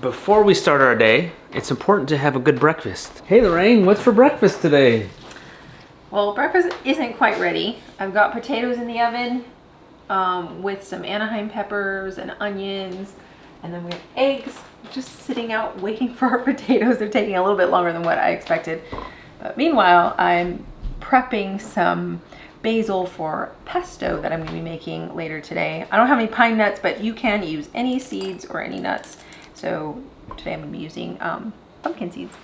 Before we start our day, it's important to have a good breakfast. Hey Lorraine, what's for breakfast today? Well, breakfast isn't quite ready. I've got potatoes in the oven with some Anaheim peppers and onions, and then we have eggs just sitting out waiting for our potatoes. They're taking a little bit longer than what I expected. But meanwhile, I'm prepping some basil for pesto that I'm going to be making later today. I don't have any pine nuts, but you can use any seeds or any nuts. So today I'm going to be using pumpkin seeds.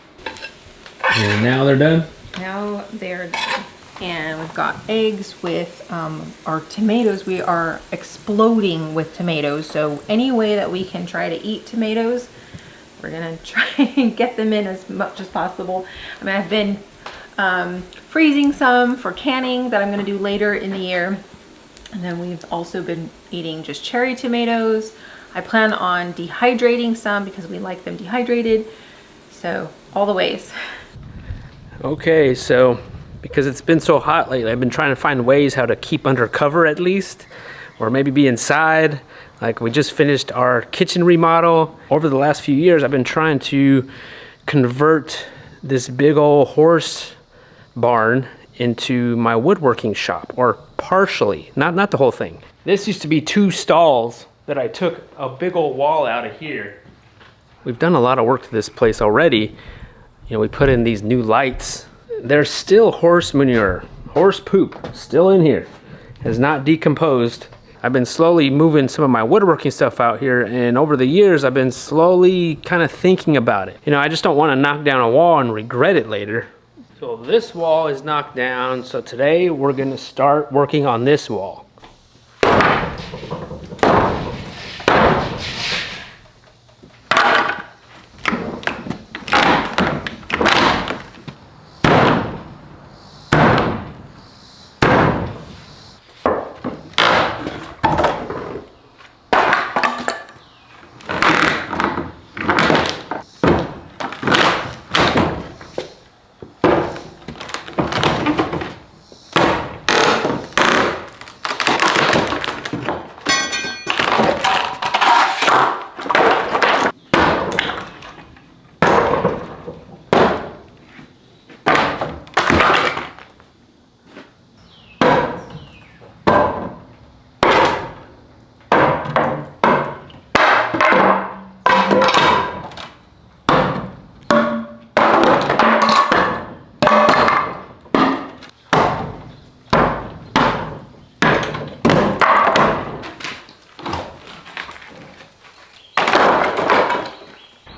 And now they're done? Now they're done. And we've got eggs with our tomatoes. We are exploding with tomatoes. So any way that we can try to eat tomatoes, we're gonna try and get them in as much as possible. I mean, I've been freezing some for canning that I'm gonna do later in the year. And then we've also been eating just cherry tomatoes. I plan on dehydrating some because we like them dehydrated. So all the ways. Okay, so because it's been so hot lately, I've been trying to find ways how to keep under cover at least, or maybe be inside. Like we just finished our kitchen remodel. Over the last few years, I've been trying to convert this big old horse barn into my woodworking shop, or partially, not the whole thing. This used to be 2 stalls that I took a big old wall out of here. We've done a lot of work to this place already. You know, we put in these new lights. There's still horse manure, horse poop, still in here. Has not decomposed. I've been slowly moving some of my woodworking stuff out here, and over the years, I've been slowly kind of thinking about it. You know, I just don't want to knock down a wall and regret it later. So this wall is knocked down, so today we're gonna start working on this wall.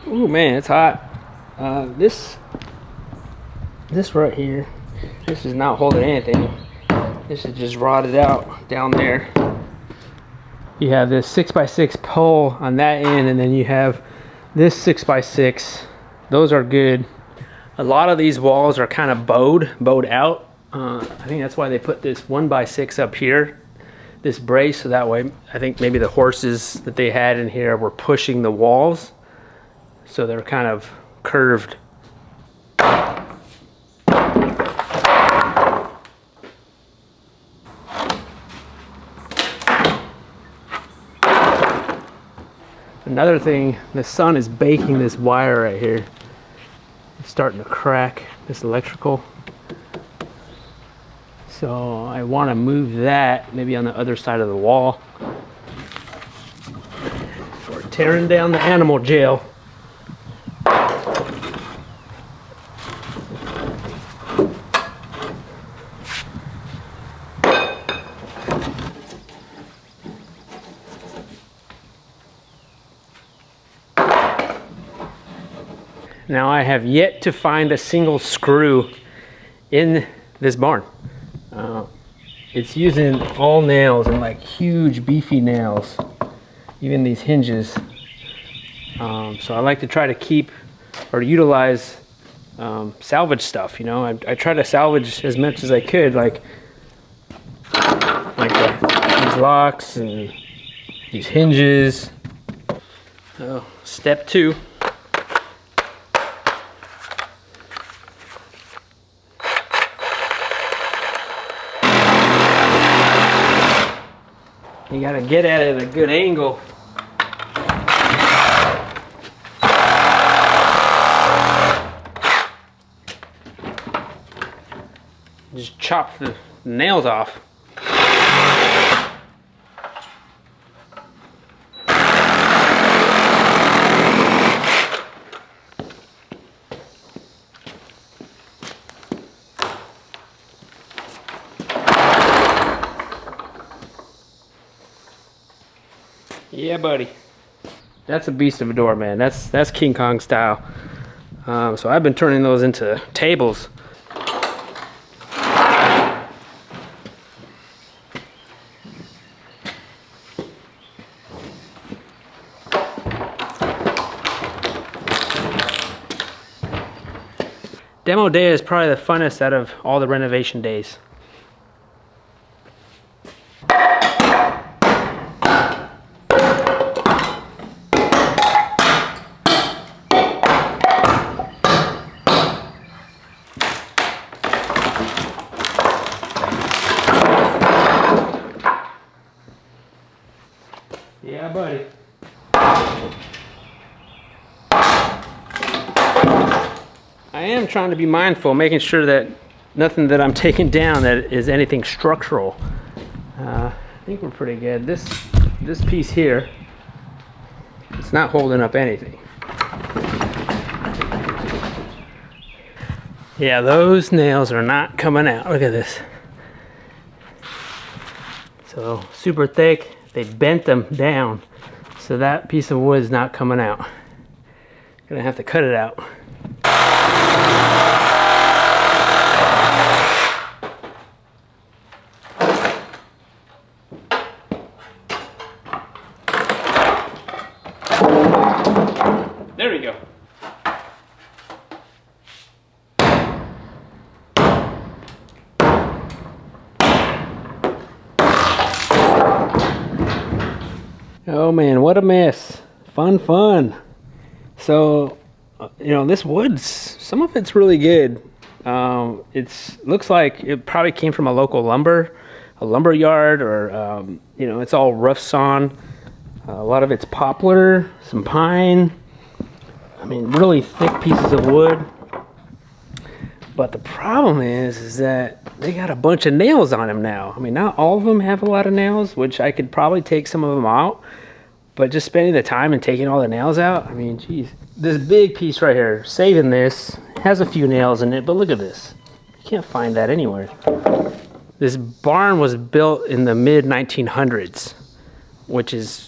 Ooh man, it's hot. This right here, this is not holding anything. This is just rotted out down there. You have this 6x6 pole on that end, and then you have this 6x6. Those are good. A lot of these walls are kind of bowed out. I think that's why they put this 1x6 up here, this brace, so that way I think maybe the horses that they had in here were pushing the walls. So they're kind of curved. Another thing, the sun is baking this wire right here. It's starting to crack, this electrical. So I want to move that maybe on the other side of the wall. We're tearing down the animal jail. Now I have yet to find a single screw in this barn. It's using all nails and like huge beefy nails, even these hinges. So I like to try to keep or utilize salvage stuff, you know. I try to salvage as much as I could, like these locks and these hinges. So step 2. You gotta get at it at a good angle. just chop the nails off. Yeah, buddy. That's a beast of a door, man. That's King Kong style. So I've been turning those into tables. Demo day is probably the funnest out of all the renovation days. Yeah, buddy. I am trying to be mindful, making sure that nothing that I'm taking down that is anything structural. I think we're pretty good. This piece here, it's not holding up anything. Yeah, those nails are not coming out. Look at this. So super thick. They bent them down, so that piece of wood is not coming out. Gonna have to cut it out. There we go. Oh man, what a mess. Fun. So, you know, this wood, some of it's really good. Looks like it probably came from a local lumber yard, or, you know, it's all rough sawn. A lot of it's poplar, some pine. I mean, really thick pieces of wood. But the problem is that they got a bunch of nails on them now. I mean, not all of them have a lot of nails, which I could probably take some of them out. But just spending the time and taking all the nails out, I mean, geez. This big piece right here, saving this, has a few nails in it, but look at this. You can't find that anywhere. This barn was built in the mid-1900s, which is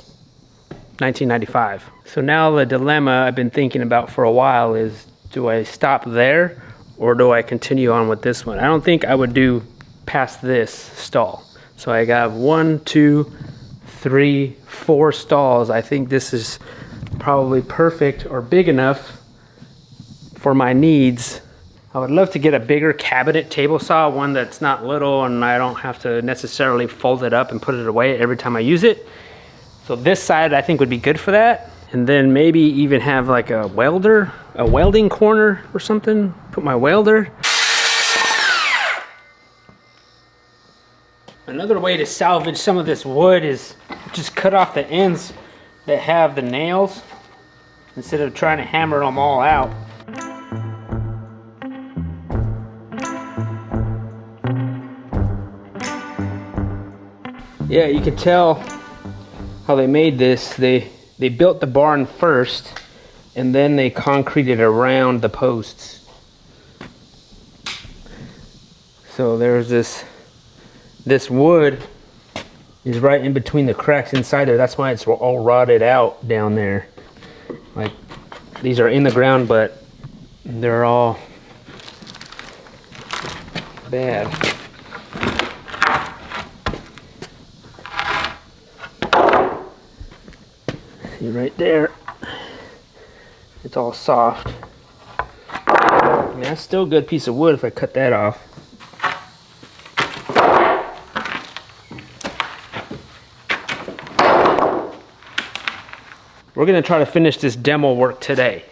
1995. So now the dilemma I've been thinking about for a while is, do I stop there or do I continue on with this one? I don't think I would do past this stall. So I got 1, 2, 3, 4 stalls. I think this is probably perfect or big enough for my needs. I would love to get a bigger cabinet table saw, one that's not little and I don't have to necessarily fold it up and put it away every time I use it. So this side I think would be good for that. And then maybe even have like a welding corner or something. Put my welder. Another way to salvage some of this wood is just cut off the ends that have the nails instead of trying to hammer them all out. Yeah, you can tell how they made this. They built the barn first and then they concreted around the posts. So there's this wood is right in between the cracks inside there. That's why it's all rotted out down there. Like, these are in the ground, but they're all bad. See right there, it's all soft. I mean, that's still a good piece of wood if I cut that off. We're gonna try to finish this demo work today.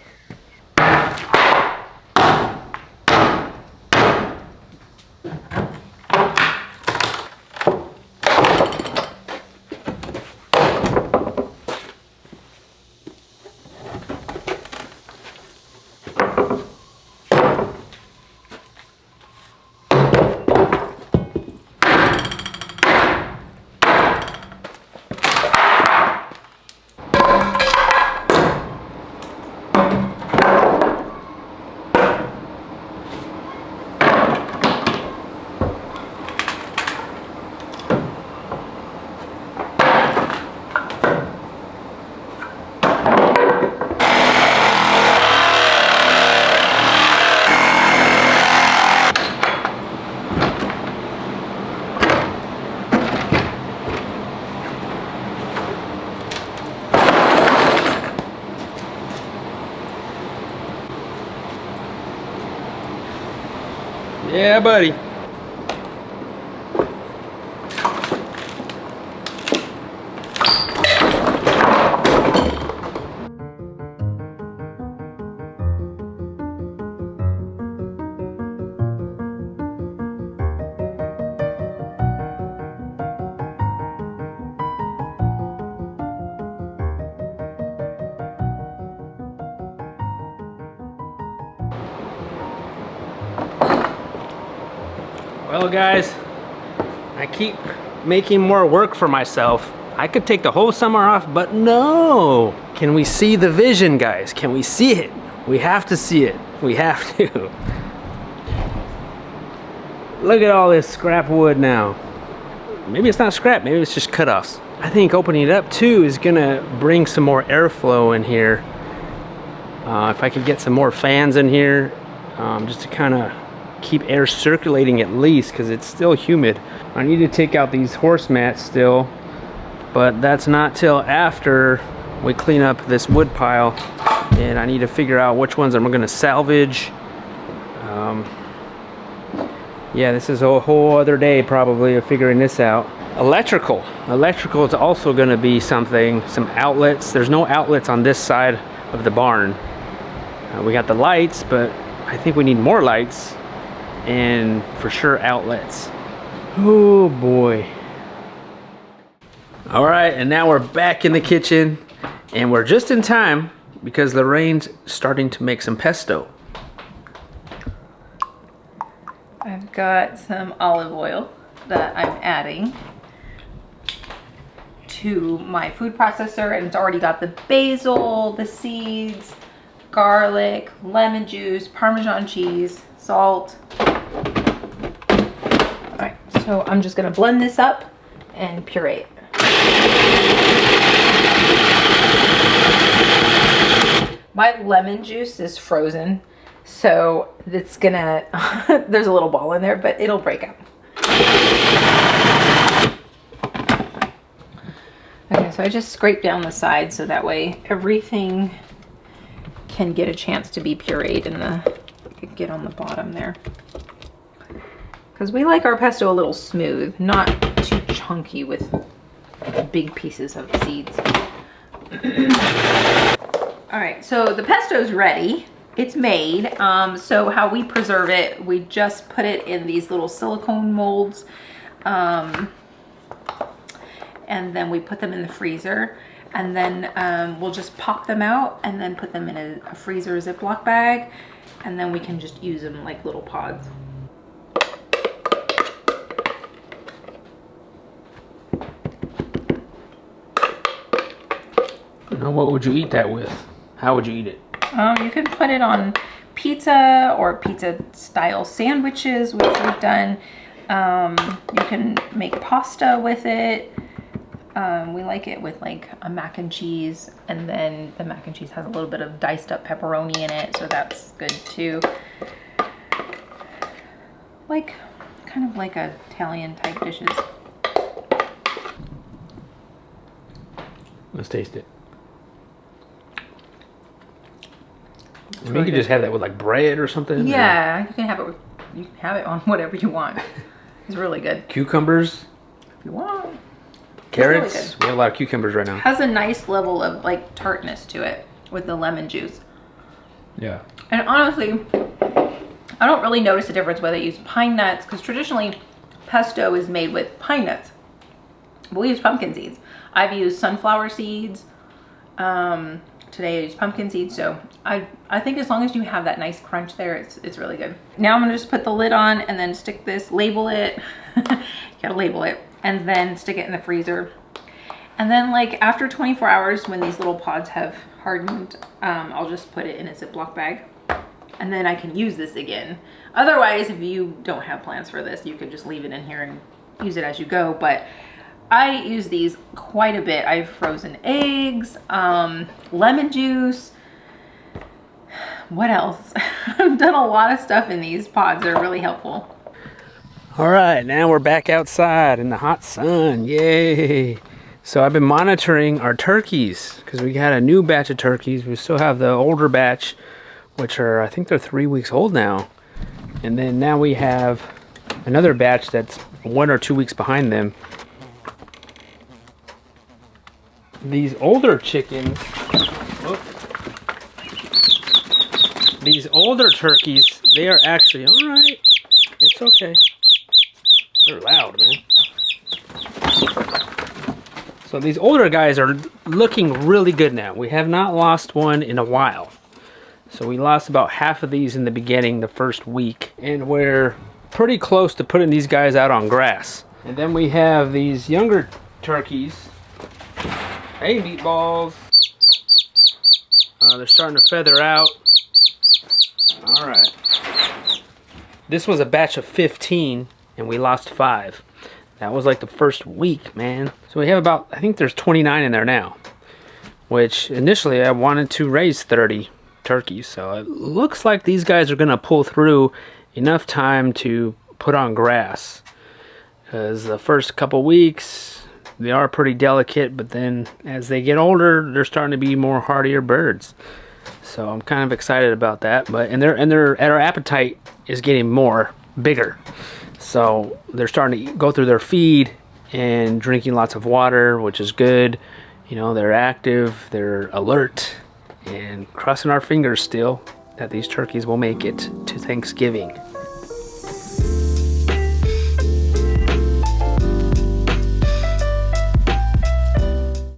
Yeah, buddy. Well, guys, I keep making more work for myself. I could take the whole summer off, but no. Can we see the vision, guys? Can we see it? We have to see it. We have to. Look at all this scrap wood now. Maybe it's not scrap, maybe it's just cut-offs. I think opening it up too is gonna bring some more airflow in here. If I could get some more fans in here, just to kind of keep air circulating at least, because it's still humid. I need to take out these horse mats still, but that's not till after we clean up this wood pile, and I need to figure out which ones I'm gonna salvage. Yeah, this is a whole other day probably of figuring this out. Electrical is also gonna be something, some outlets. There's no outlets on this side of the barn. We got the lights, but I think we need more lights, and for sure outlets. Oh boy. All right, and now we're back in the kitchen, and we're just in time because Lorraine's starting to make some pesto. I've got some olive oil that I'm adding to my food processor, and it's already got the basil, the seeds, garlic, lemon juice, Parmesan cheese, salt. All right, so I'm just gonna blend this up and puree it. My lemon juice is frozen, so it's gonna, there's a little ball in there, but it'll break up. Okay, so I just scrape down the sides so that way everything can get a chance to be pureed and get on the bottom there. Because we like our pesto a little smooth, not too chunky with big pieces of seeds. All right, so the pesto's ready. It's made. So how we preserve it, we just put it in these little silicone molds, and then we put them in the freezer, and then we'll just pop them out and then put them in a freezer Ziploc bag, and then we can just use them like little pods. Now, what would you eat that with? How would you eat it? You can put it on pizza or pizza style sandwiches, which we've done. You can make pasta with it. We like it with like a mac and cheese, and then the mac and cheese has a little bit of diced up pepperoni in it, so that's good too. Like, kind of like Italian type dishes. Let's taste it. You could just have that with like bread or something. Yeah, or... you can have it on whatever you want. It's really good. Cucumbers, if you want. carrots. Really we have a lot of cucumbers right now. Has a nice level of like tartness to it with the lemon juice. Yeah. And honestly, I don't really notice a difference whether you use pine nuts, because traditionally pesto is made with pine nuts. But we use pumpkin seeds. I've used sunflower seeds. Today I used pumpkin seeds, so I think as long as you have that nice crunch there, it's really good. Now I'm gonna just put the lid on and then stick this, label it, you gotta label it, and then stick it in the freezer. And then like after 24 hours, when these little pods have hardened, I'll just put it in a Ziploc bag, and then I can use this again. Otherwise, if you don't have plans for this, you could just leave it in here and use it as you go, but I use these quite a bit. I've frozen eggs, lemon juice. What else? I've done a lot of stuff in these pods. They're really helpful. All right, now we're back outside in the hot sun. Yay. So I've been monitoring our turkeys because we got a new batch of turkeys. We still have the older batch, which are, I think they're 3 weeks old now. And then now we have another batch that's 1 or 2 weeks behind them. These older chickens, these older turkeys, they are actually, all right, it's okay. They're loud, man. So these older guys are looking really good now. We have not lost one in a while. So we lost about half of these in the beginning, the first week. And we're pretty close to putting these guys out on grass. And then we have these younger turkeys. Hey, meatballs. They're starting to feather out. All right. This was a batch of 15, and we lost 5. That was like the first week, man. So we have about, I think there's 29 in there now, which initially I wanted to raise 30 turkeys. So it looks like these guys are gonna pull through enough time to put on grass. Because the first couple weeks, they are pretty delicate, but then as they get older, they're starting to be more hardier birds. So I'm kind of excited about that. But and our appetite is getting bigger. So they're starting to go through their feed and drinking lots of water, which is good. You know, they're active, they're alert, and crossing our fingers still that these turkeys will make it to Thanksgiving.